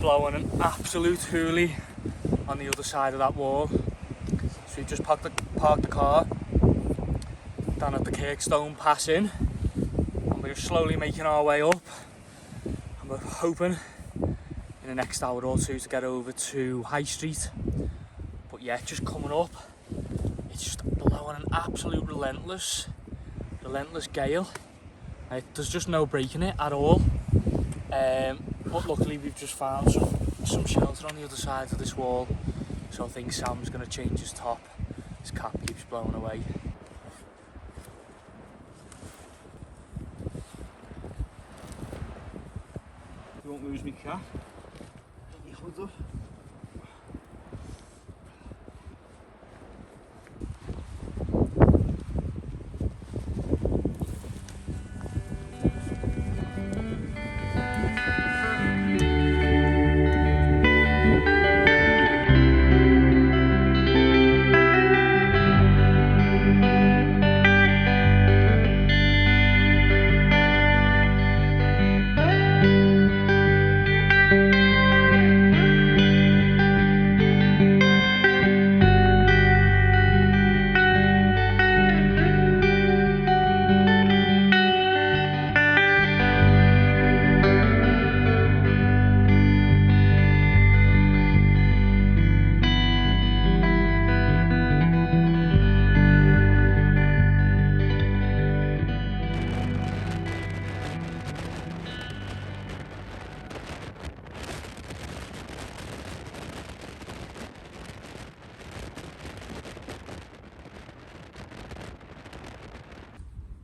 blowing an absolute hoolie on the other side of that wall. So we've just parked the car down at the Kirkstone Pass Inn, and we're slowly making our way up, and we're hoping in the next hour or two to get over to High Street. But yeah, just coming up, it's just blowing an absolute relentless gale. There's just no breaking it at all. But luckily we've just found some shelter on the other side of this wall, so I think Sam's going to change his top. His cap keeps blowing away. You won't lose me cap. Get your hood up.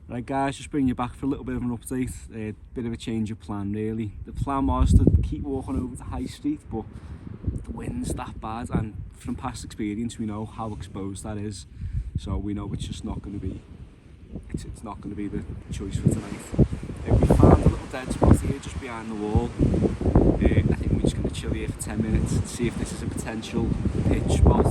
Right guys, just bringing you back for a little bit of an update, a bit of a change of plan really. The plan was to keep walking over to High Street, but the wind's that bad, and from past experience we know how exposed that is, so we know it's just not going to be, it's not going to be the choice for tonight. We found a little dead spot here just behind the wall. I think we're just going to chill here for 10 minutes and see if this is a potential pitch spot.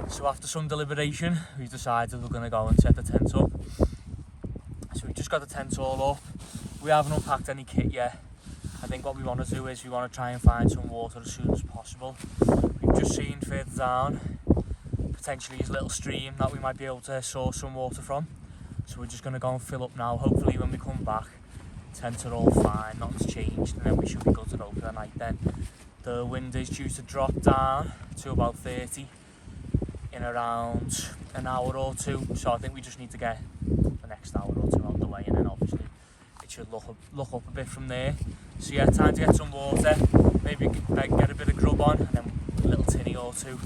So after some deliberation, we decided we're going to go and set the tent up. So we just got the tent all up. We haven't unpacked any kit yet. I think what we want to do is we want to try and find some water as soon as possible. We've just seen further down, potentially a little stream that we might be able to source some water from. So we're just going to go and fill up now. Hopefully when we come back, tents are all fine, nothing's changed, and then we should be good to go for the night then. The wind is due to drop down to about 30 in around an hour or two, so I think we just need to get the next hour or two out of the way, and then obviously it should look up a bit from there. So yeah, time to get some water, maybe get a bit of grub on, and then a little tinny or two.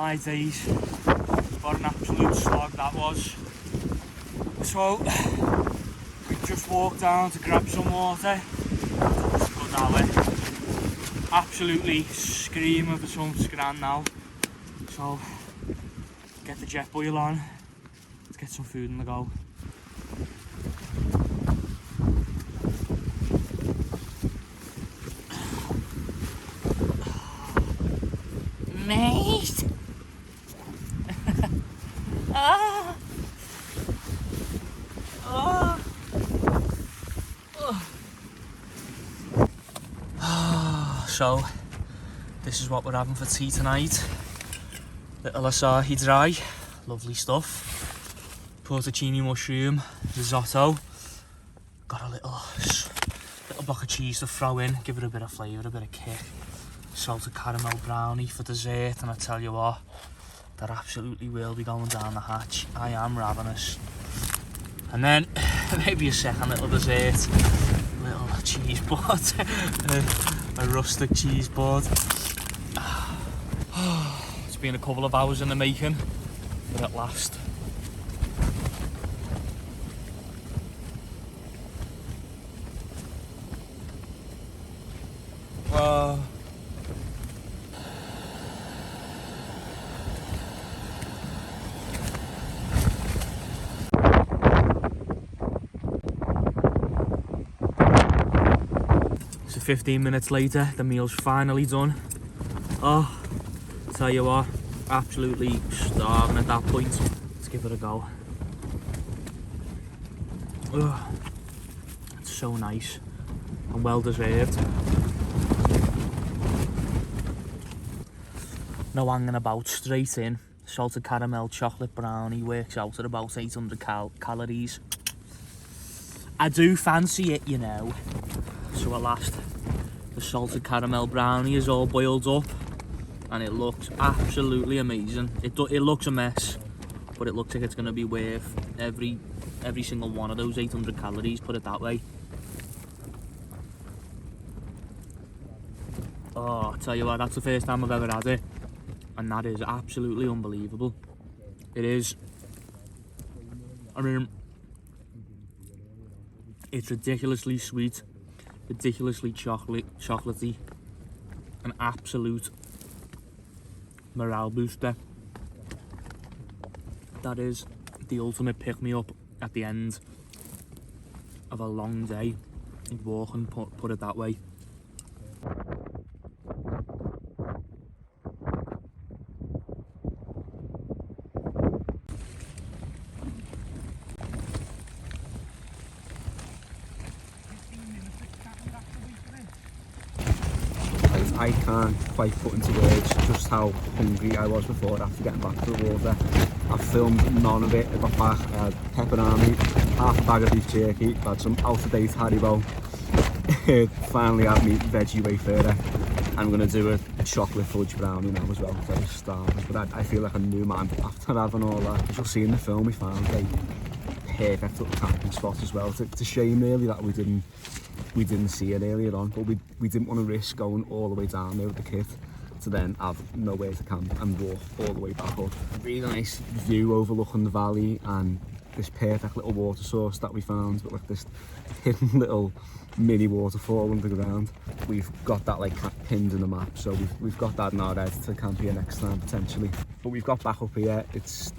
My days, what an absolute slog that was. So we just walked down to grab some water. Just good now, absolutely screaming for some scran now. So get the jet boil on, let's get some food on the go. Mate! Ah! Oh! Oh. So, this is what we're having for tea tonight. Little asahi dry, lovely stuff. Portocini mushroom, risotto. Got a little block of cheese to throw in, give it a bit of flavour, a bit of kick. Salted caramel brownie for dessert, and I tell you what, that absolutely will be going down the hatch. I am ravenous. And then maybe a second little dessert, little cheese board, a rustic cheese board. It's been a couple of hours in the making, but at last. Whoa. So 15 minutes later, the meal's finally done. Oh, tell you what, absolutely starving at that point. Let's give it a go. Oh, it's so nice and well deserved. No hanging about, straight in. Salted caramel chocolate brownie works out at about 800 calories. I do fancy it, you know. So at last, the salted caramel brownie is all boiled up, and it looks absolutely amazing. It looks a mess, but it looks like it's going to be worth every single one of those 800 calories, put it that way. Oh, I tell you what, that's the first time I've ever had it, and that is absolutely unbelievable. It is. I mean, it's ridiculously sweet, ridiculously chocolatey, an absolute morale booster. That is the ultimate pick-me-up at the end of a long day in walking, put it that way. I can't quite put into words just how hungry I was before after getting back to the water. I filmed none of it. I got back, I had pepperoni, half a bag of beef jerky, had some out-of-date Haribo, finally had me veggie wafer. I'm going to do a chocolate fudge brownie now as well, because I was starving. But I feel like a new man after having all that. As you'll see in the film, we found a perfect little camping spot as well. It's a shame really that we didn't see it earlier on, but we didn't want to risk going all the way down there with the kit to then have nowhere to camp and walk all the way back up. Really nice view overlooking the valley, and this perfect little water source that we found, but like this hidden little mini waterfall underground. We've got that like pinned in the map, so we've got that in our head to camp here next time potentially. But we've got back up here. It's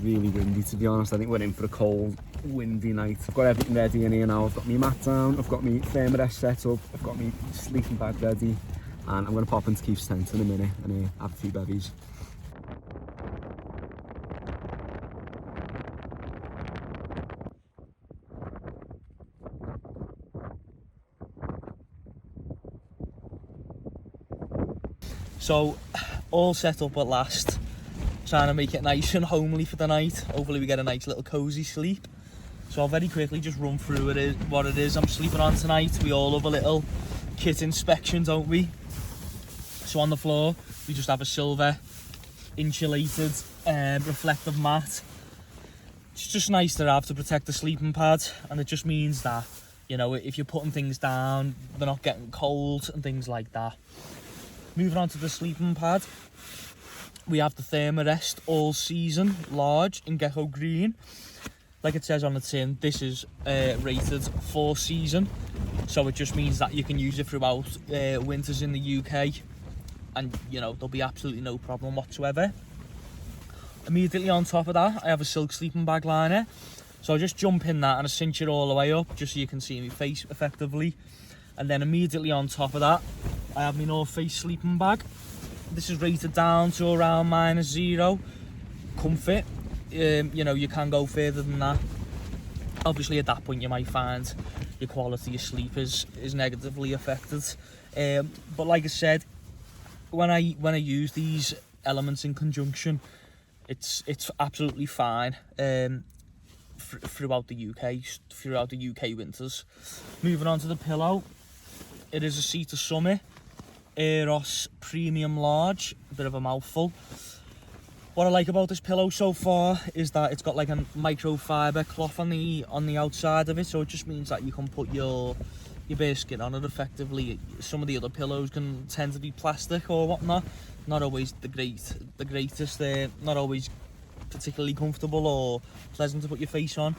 really windy, to be honest. I think we're in for a cold, windy night. I've got everything ready in here now. I've got my mat down, I've got my thermarest set up, I've got my sleeping bag ready, and I'm going to pop into Keith's tent in a minute and have a few bevies. So, all set up at last. Trying to make it nice and homely for the night. Hopefully we get a nice little cosy sleep. So I'll very quickly just run through what it is I'm sleeping on tonight. We all love a little kit inspection, don't we? So on the floor, we just have a silver insulated reflective mat. It's just nice to have to protect the sleeping pad, and it just means that, you know, if you're putting things down, they're not getting cold and things like that. Moving on to the sleeping pad. We have the Thermarest all season large in gecko green. Like it says on the tin, this is rated for season, so it just means that you can use it throughout winters in the UK, and you know, there'll be absolutely no problem whatsoever. Immediately on top of that, I have a silk sleeping bag liner, so I just jump in that and I cinch it all the way up just so you can see my face effectively. And then immediately on top of that, I have my North Face sleeping bag. This is rated down to around -0 comfort. You know, you can go further than that. Obviously at that point you might find your quality of sleep is negatively affected, but like I said, when I use these elements in conjunction, it's absolutely fine throughout the UK winters. Moving on to the pillow, it is a Sea to Summit Eros Premium Large, a bit of a mouthful. What I like about this pillow so far is that it's got like a microfiber cloth on the outside of it, so it just means that you can put your bare skin on it effectively. Some of the other pillows can tend to be plastic or whatnot, not always the greatest. They're not always particularly comfortable or pleasant to put your face on.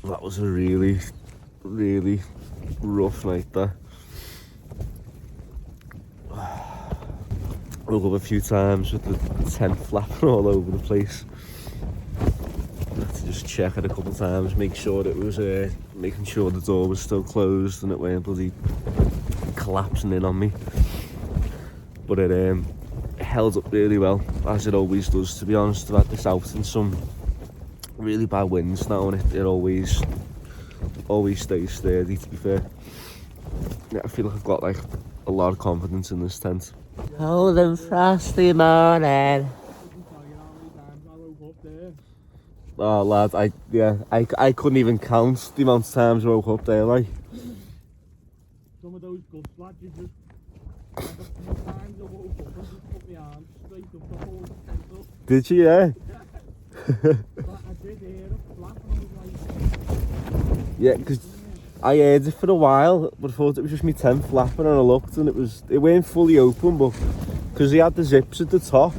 That was a really, really rough night there. Woke up a few times with the tent flapping all over the place. Had to just check it a couple of times, make sure it was making sure the door was still closed and it weren't bloody collapsing in on me. But it held up really well, as it always does, to be honest. I've had this out in some really bad winds now, and it always stays sturdy, to be fair. Yeah, I feel like I've got like a lot of confidence in this tent. Cold and frosty morning. Oh lad, I couldn't even count the amount of times I woke up there, like. Some of those gusts, lads, you just like a few times I woke up and just put my arms straight up the whole tent up. Did you, yeah? But I did hear it flap and I was like... Yeah, because I heard it for a while, but I thought it was just my tent flapping, and I looked and it weren't fully open, but because he had the zips at the top,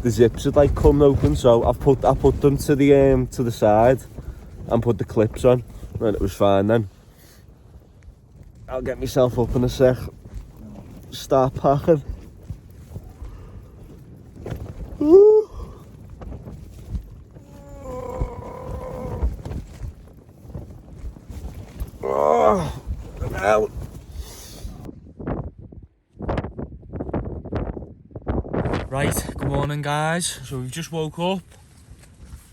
the zips had like come open, so I put them to the side and put the clips on, and it was fine then. I'll get myself up in a sec, start packing. Ooh. Oh, I'm out. Right, good morning guys. So we've just woke up.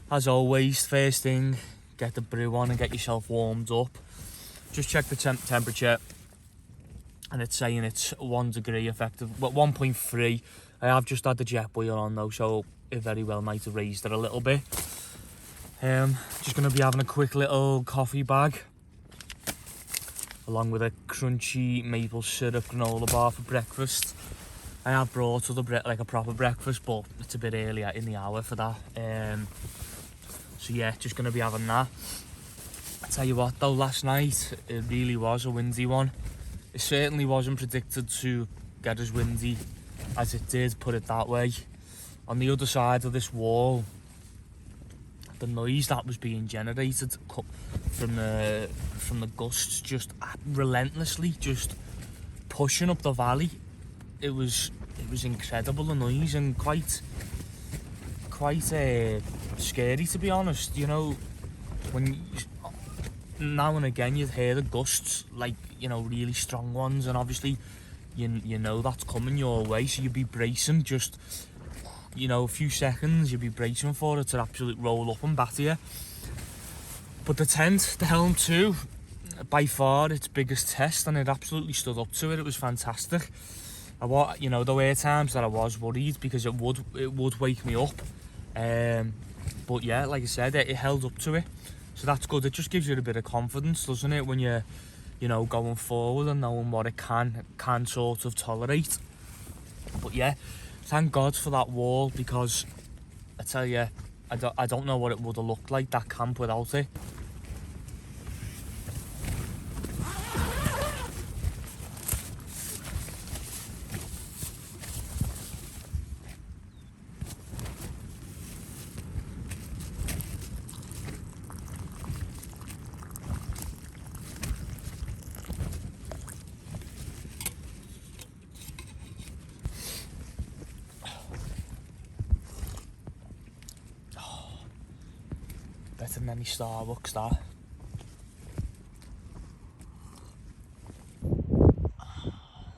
As always, first thing, get the brew on and get yourself warmed up. Just check the temperature, and it's saying it's 1 degree effective, but 1.3. I have just had the jet boil on though, so it very well might have raised it a little bit. Just going to be having a quick little coffee bag, along with a crunchy maple syrup granola bar for breakfast. I have brought other like a proper breakfast, but it's a bit earlier in the hour for that. So yeah, just going to be having that. I tell you what though, last night it really was a windy one. It certainly wasn't predicted to get as windy as it did, put it that way. On the other side of this wall, the noise that was being generated from the gusts, just relentlessly just pushing up the valley. It was incredible, the noise, and quite scary, to be honest. You know, when now and again you'd hear the gusts, like, you know, really strong ones, and obviously you know that's coming your way, so you'd be bracing, just, you know, a few seconds you'd be bracing for it to absolutely roll up and batter you. But the tent, the Helm 2, by far its biggest test, and it absolutely stood up to it. It was fantastic. You know, there were times that I was worried because it would wake me up, but yeah, like I said, it held up to it. So that's good. It just gives you a bit of confidence, doesn't it, when you're, you know, going forward and knowing what it can sort of tolerate. But yeah, thank God for that wall, because I tell you, I don't know what it would have looked like, that camp, without it. Better than any Starbucks, that.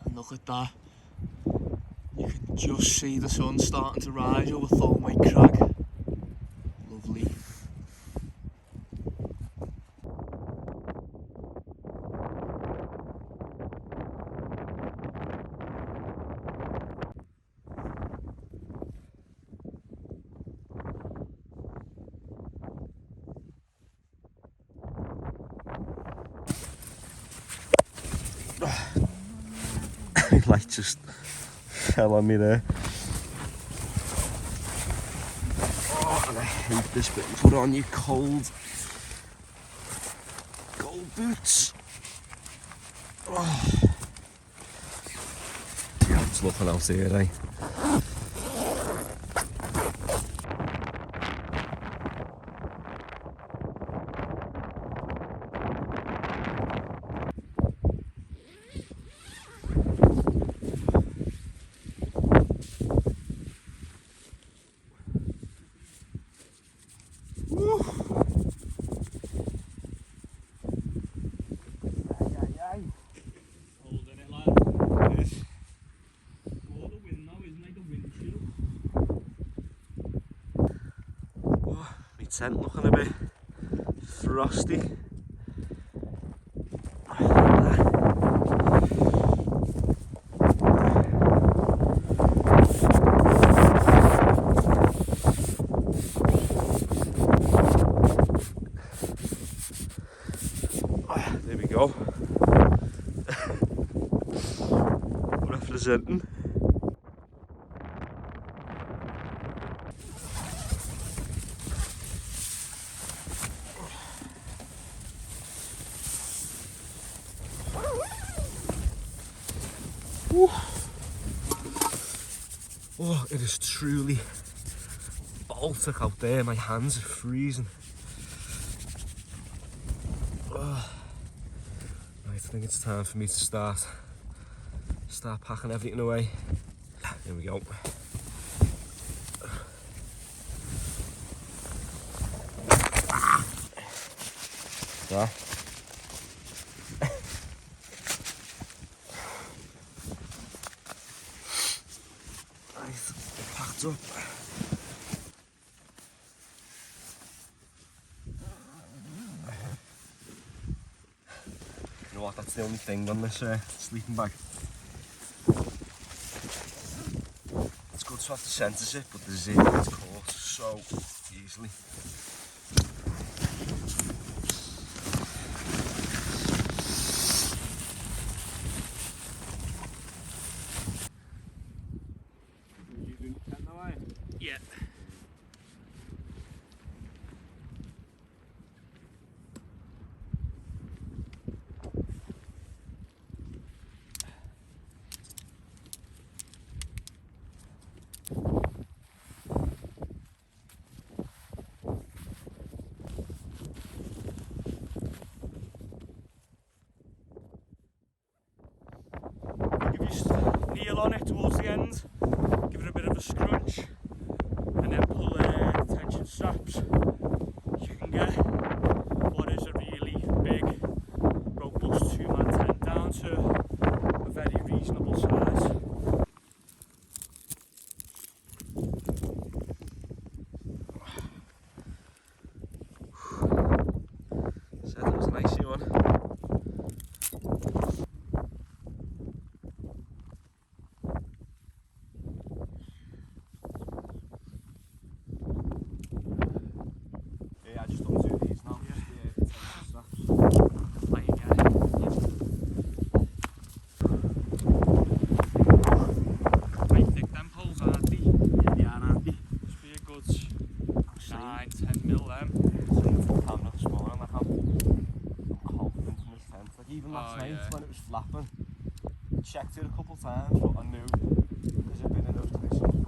And look at that. You can just see the sun starting to rise over Thornway Crag. Lovely. My light just fell on me there. Oh, and I hate this bit. You put on your cold boots. Oh. Yeah, it's looking out here, eh? Tent looking a bit frosty. There we go. Representing. Oh, it is truly Baltic out there. My hands are freezing. Oh. Right, I think it's time for me to start packing everything away. Here we go. There. Packed up. You know what, that's the only thing on this sleeping bag. It's good to have the centre zip, but the zip gets caught so easily. Yeah. Kneel on it towards the end, give it a bit of a scrunch, and then pull the tension straps. You can get what is a really big, robust 2-man tent down to a very reasonable size. Said it was a nice one. I just don't do checked it a couple of times, but I knew because I've been in those conditions